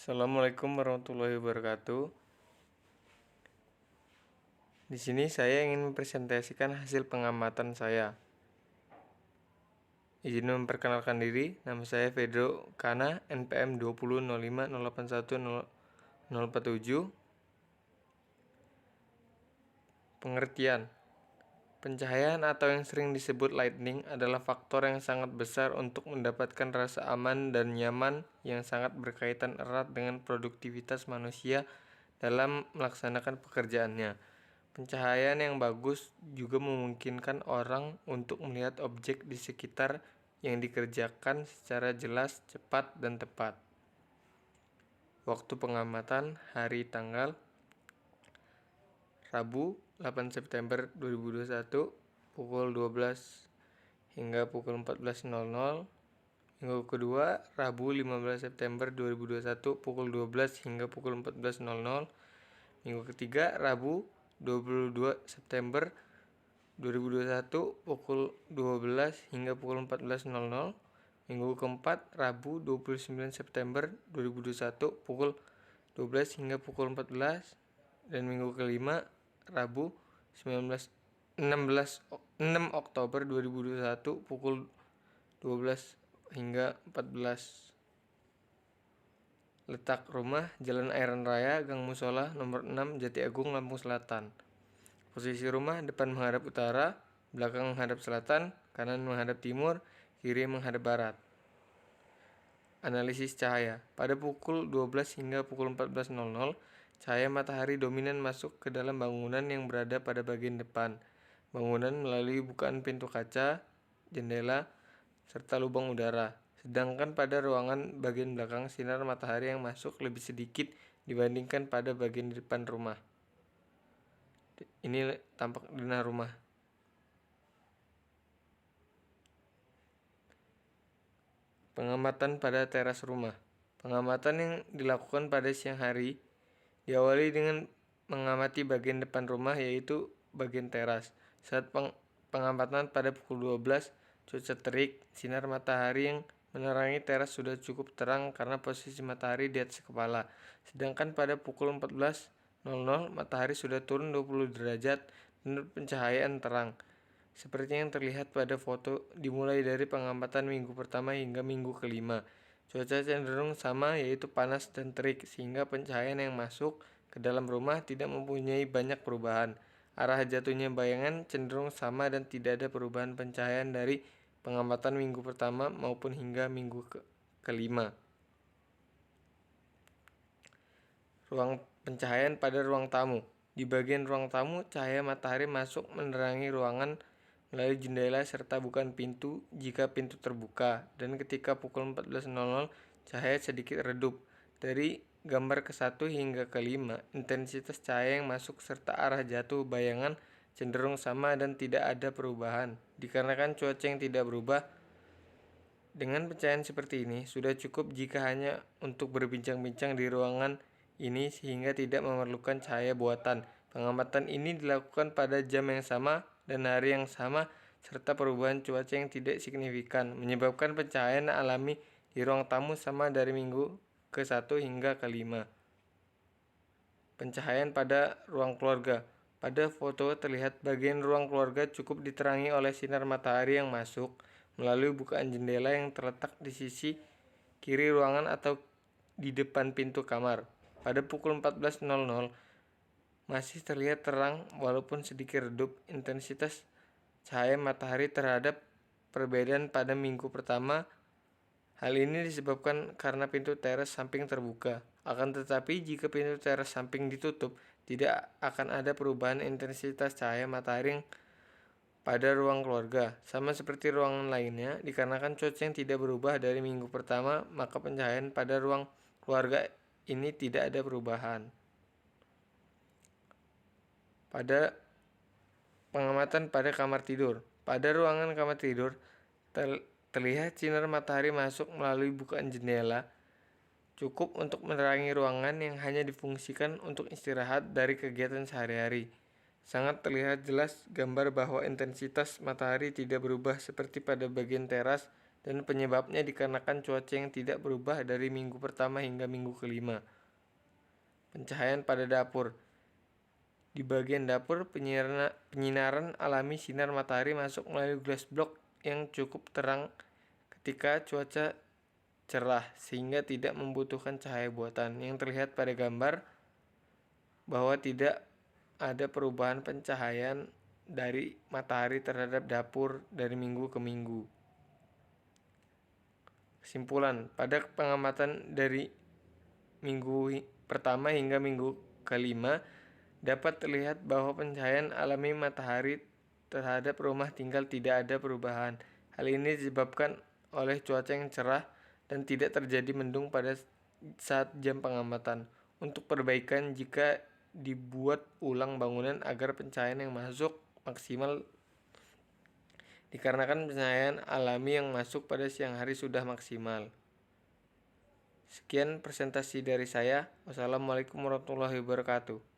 Assalamualaikum warahmatullahi wabarakatuh. Di sini saya ingin mempresentasikan hasil pengamatan saya. Izin memperkenalkan diri, nama saya Pedro Kana, NPM 20.05.081.047. Pengertian. Pencahayaan atau yang sering disebut lightning adalah faktor yang sangat besar untuk mendapatkan rasa aman dan nyaman yang sangat berkaitan erat dengan produktivitas manusia dalam melaksanakan pekerjaannya. Pencahayaan yang bagus juga memungkinkan orang untuk melihat objek di sekitar yang dikerjakan secara jelas, cepat, dan tepat. Waktu pengamatan hari tanggal Rabu 8 September 2021 pukul 12 hingga pukul 14.00. Minggu kedua Rabu 15 September 2021 pukul 12 hingga pukul 14.00. Minggu ketiga Rabu 22 September 2021 pukul 12 hingga pukul 14.00. Minggu keempat Rabu 29 September 2021 pukul 12 hingga pukul 14. Dan minggu kelima Rabu 6 Oktober 2021 pukul 12 hingga 14. Letak rumah Jalan Airan Raya, Gang Musola, nomor 6, Jati Agung, Lampung Selatan. Posisi rumah depan menghadap utara, belakang menghadap selatan, kanan menghadap timur, kiri menghadap barat. Analisis cahaya. Pada pukul 12 hingga pukul 14.00, cahaya matahari dominan masuk ke dalam bangunan yang berada pada bagian depan bangunan melalui bukaan pintu kaca, jendela, serta lubang udara. Sedangkan pada ruangan bagian belakang, sinar matahari yang masuk lebih sedikit dibandingkan pada bagian depan rumah. Ini tampak denah rumah. Pengamatan pada teras rumah. Pengamatan yang dilakukan pada siang hari diawali dengan mengamati bagian depan rumah, yaitu bagian teras. Saat pengamatan pada pukul 12, cuaca terik, sinar matahari yang menerangi teras sudah cukup terang karena posisi matahari di atas kepala. Sedangkan pada pukul 14.00, matahari sudah turun 20 derajat dan pencahayaan terang. Seperti yang terlihat pada foto, dimulai dari pengamatan minggu pertama hingga minggu kelima. Cuaca cenderung sama, yaitu panas dan terik, sehingga pencahayaan yang masuk ke dalam rumah tidak mempunyai banyak perubahan. Arah jatuhnya bayangan cenderung sama dan tidak ada perubahan pencahayaan dari pengamatan minggu pertama maupun hingga minggu kelima. Ruang pencahayaan pada ruang tamu. Di bagian ruang tamu, cahaya matahari masuk menerangi ruangan melalui jendela serta bukan pintu jika pintu terbuka, dan ketika pukul 14.00 cahaya sedikit redup. Dari gambar ke-1 hingga ke-5, intensitas cahaya yang masuk serta arah jatuh bayangan cenderung sama dan tidak ada perubahan. Dikarenakan cuaca yang tidak berubah, dengan pencahayaan seperti ini sudah cukup jika hanya untuk berbincang-bincang di ruangan ini sehingga tidak memerlukan cahaya buatan. Pengamatan ini dilakukan pada jam yang sama dan hari yang sama serta perubahan cuaca yang tidak signifikan menyebabkan pencahayaan alami di ruang tamu sama dari minggu ke-1 hingga ke-5. Pencahayaan pada ruang keluarga. Pada foto terlihat bagian ruang keluarga cukup diterangi oleh sinar matahari yang masuk melalui bukaan jendela yang terletak di sisi kiri ruangan atau di depan pintu kamar. Pada pukul 14.00 masih terlihat terang walaupun sedikit redup. Intensitas cahaya matahari terhadap perbedaan pada minggu pertama. Hal ini disebabkan karena pintu teras samping terbuka. Akan tetapi jika pintu teras samping ditutup, tidak akan ada perubahan intensitas cahaya matahari pada ruang keluarga. Sama seperti ruangan lainnya, dikarenakan cuaca yang tidak berubah dari minggu pertama, maka pencahayaan pada ruang keluarga ini tidak ada perubahan. Pada pengamatan pada kamar tidur. Pada ruangan kamar tidur, terlihat sinar matahari masuk melalui bukaan jendela, cukup untuk menerangi ruangan yang hanya difungsikan untuk istirahat dari kegiatan sehari-hari. Sangat terlihat jelas gambar bahwa intensitas matahari tidak berubah seperti pada bagian teras dan penyebabnya dikarenakan cuaca yang tidak berubah dari minggu pertama hingga minggu kelima. Pencahayaan pada dapur. Di bagian dapur, penyinaran alami sinar matahari masuk melalui glass block yang cukup terang ketika cuaca cerah sehingga tidak membutuhkan cahaya buatan. Yang terlihat pada gambar bahwa tidak ada perubahan pencahayaan dari matahari terhadap dapur dari minggu ke minggu. Kesimpulan, pada pengamatan dari minggu pertama hingga minggu kelima dapat terlihat bahwa pencahayaan alami matahari terhadap rumah tinggal tidak ada perubahan. Hal ini disebabkan oleh cuaca yang cerah dan tidak terjadi mendung pada saat jam pengamatan. Untuk perbaikan, jika dibuat ulang bangunan agar pencahayaan yang masuk maksimal dikarenakan pencahayaan alami yang masuk pada siang hari sudah maksimal. Sekian presentasi dari saya. Wassalamualaikum warahmatullahi wabarakatuh.